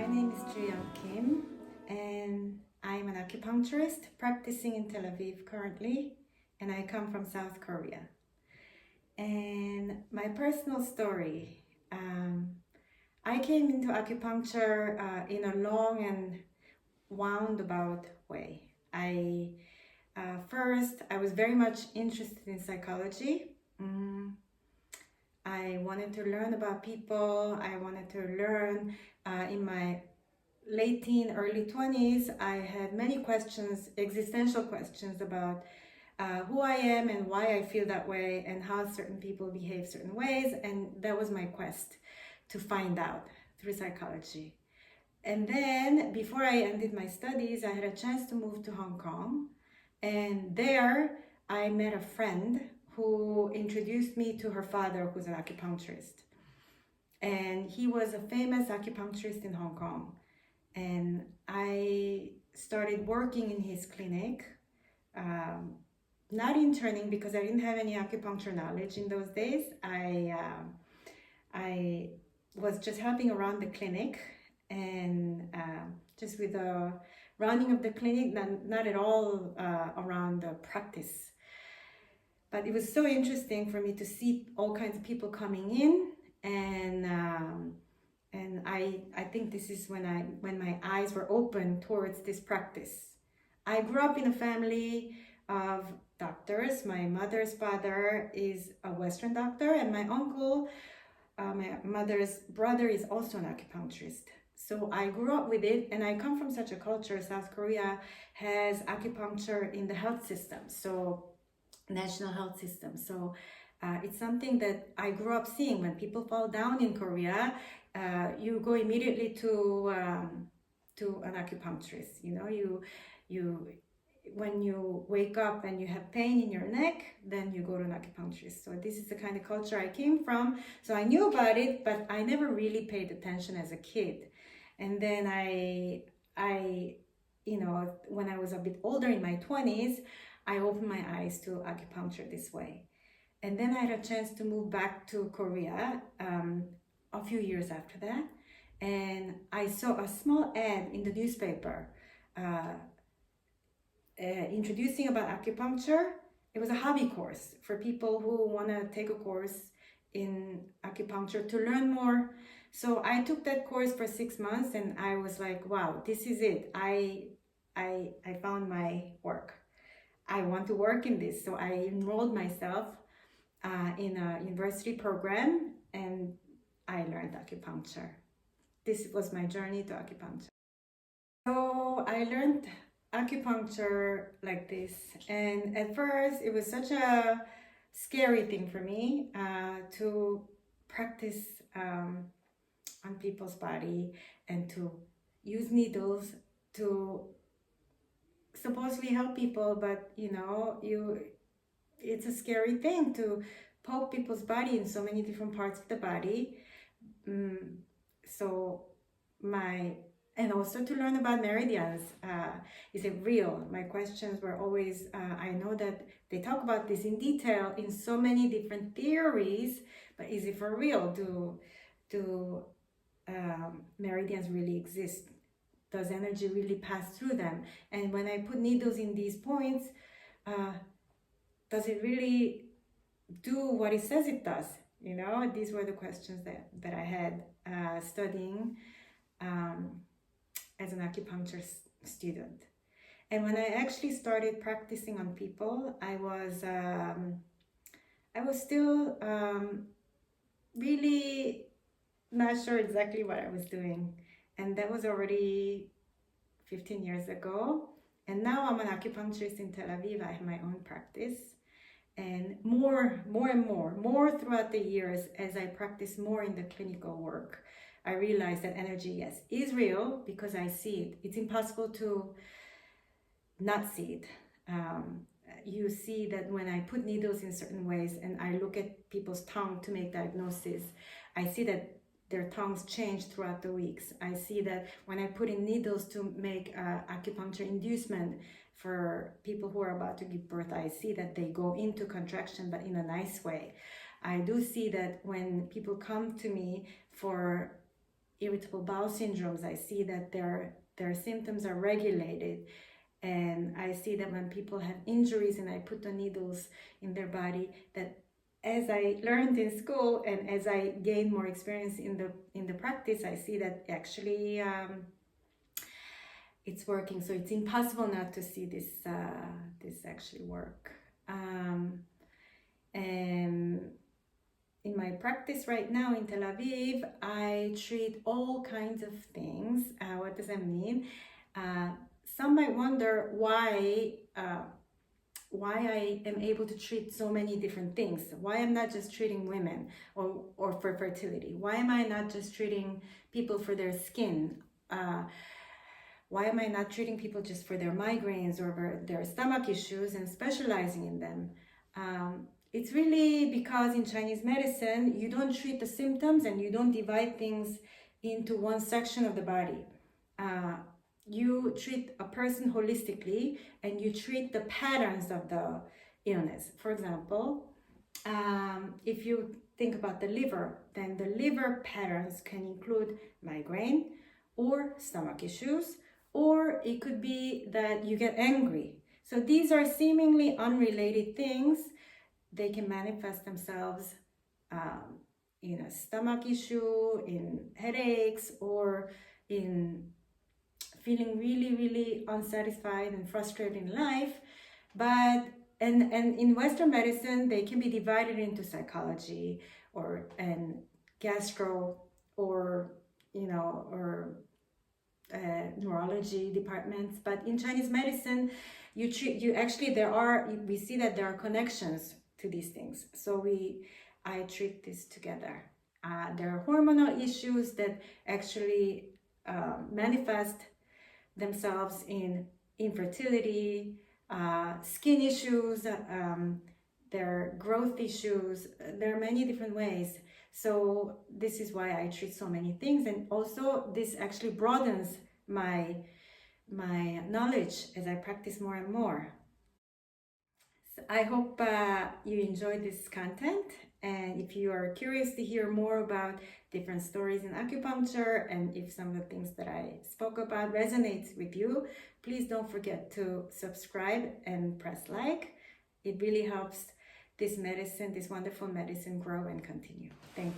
name is Kim, and I'm an acupuncturist practicing in Tel Aviv currently, and I come from South Korea. And my personal story, I came into acupuncture in a long and roundabout way. First, I was very much interested in psychology. I wanted to learn about people. I wanted to learn in my late teen, early 20s. I had many questions, existential questions about who I am and why I feel that way and how certain people behave certain ways. And that was my quest to find out through psychology. And then before I ended my studies, I had a chance to move to Hong Kong. And there I met a friend who introduced me to her father, who's an acupuncturist. And he was a famous acupuncturist in Hong Kong. And I started working in his clinic, not interning because I didn't have any acupuncture knowledge in those days. I was just helping around the clinic and just with the running of the clinic, not at all around the practice. But it was so interesting for me to see all kinds of people coming in, and I think this is when my eyes were open towards this practice. I grew up in a family of doctors. My mother's father is a Western doctor, and my uncle, my mother's brother, is also an acupuncturist. So I grew up with it, and I come from such a culture. South Korea has acupuncture in the health system, so national health system. So it's something that I grew up seeing. When people fall down in Korea, you go immediately to an acupuncturist. You know, when you wake up and you have pain in your neck, then you go to an acupuncturist. So this is the kind of culture I came from. So I knew about it, but I never really paid attention as a kid. And then when I was a bit older in my 20s, I opened my eyes to acupuncture this way. And then I had a chance to move back to Korea a few years after that. And I saw a small ad in the newspaper introducing about acupuncture. It was a hobby course for people who want to take a course in acupuncture to learn more. So I took that course for 6 months, and I was like, wow, this is it. I found my work. I want to work in this. So I enrolled myself in a university program, and I learned acupuncture. This was my journey to acupuncture. So I learned acupuncture like this, and at first it was such a scary thing for me to practice on people's body and to use needles to supposedly help people, but it's a scary thing to poke people's body in so many different parts of the body. And also to learn about meridians. Is it real? My questions were always, I know that they talk about this in detail in so many different theories, but is it for real? Do meridians really exist? Does energy really pass through them? And when I put needles in these points, does it really do what it says it does? These were the questions that I had studying as an acupuncture student. And when I actually started practicing on people, I was still really not sure exactly what I was doing. And that was already 15 years ago. And now I'm an acupuncturist in Tel Aviv. I have my own practice. And more throughout the years, as I practice more in the clinical work, I realized that energy, yes, is real because I see it. It's impossible to not see it. You see that when I put needles in certain ways and I look at people's tongue to make diagnosis, I see that their tongues change throughout the weeks. I see that when I put in needles to make acupuncture inducement for people who are about to give birth, I see that they go into contraction, but in a nice way. I do see that when people come to me for irritable bowel syndromes, I see that their symptoms are regulated. And I see that when people have injuries and I put the needles in their body, that as I learned in school and as I gain more experience in the practice, I see that actually it's working. So it's impossible not to see this actually work. And in my practice right now in Tel Aviv, I treat all kinds of things. What does that mean? Some might wonder why I am able to treat so many different things. Why I'm not just treating women or for fertility. Why am I not just treating people for their skin? Why am I not treating people just for their migraines or for their stomach issues and specializing in them? It's really because in Chinese medicine, you don't treat the symptoms and you don't divide things into one section of the body. You treat a person holistically and you treat the patterns of the illness. For example, if you think about the liver, then the liver patterns can include migraine or stomach issues, or it could be that you get angry. So these are seemingly unrelated things. They can manifest themselves in a stomach issue, in headaches, or in feeling really, really unsatisfied and frustrated in life. But and in Western medicine, they can be divided into psychology and gastro or neurology departments. But in Chinese medicine, we see that there are connections to these things. So I treat this together. There are hormonal issues that actually manifest themselves in infertility, skin issues, their growth issues. There are many different ways. So this is why I treat so many things, and also this actually broadens my knowledge as I practice more and more. So I hope you enjoyed this content, and if you are curious to hear more about different stories in acupuncture, and if some of the things that I spoke about resonates with you, please don't forget to subscribe and press like. It really helps this wonderful medicine, grow and continue. Thank you.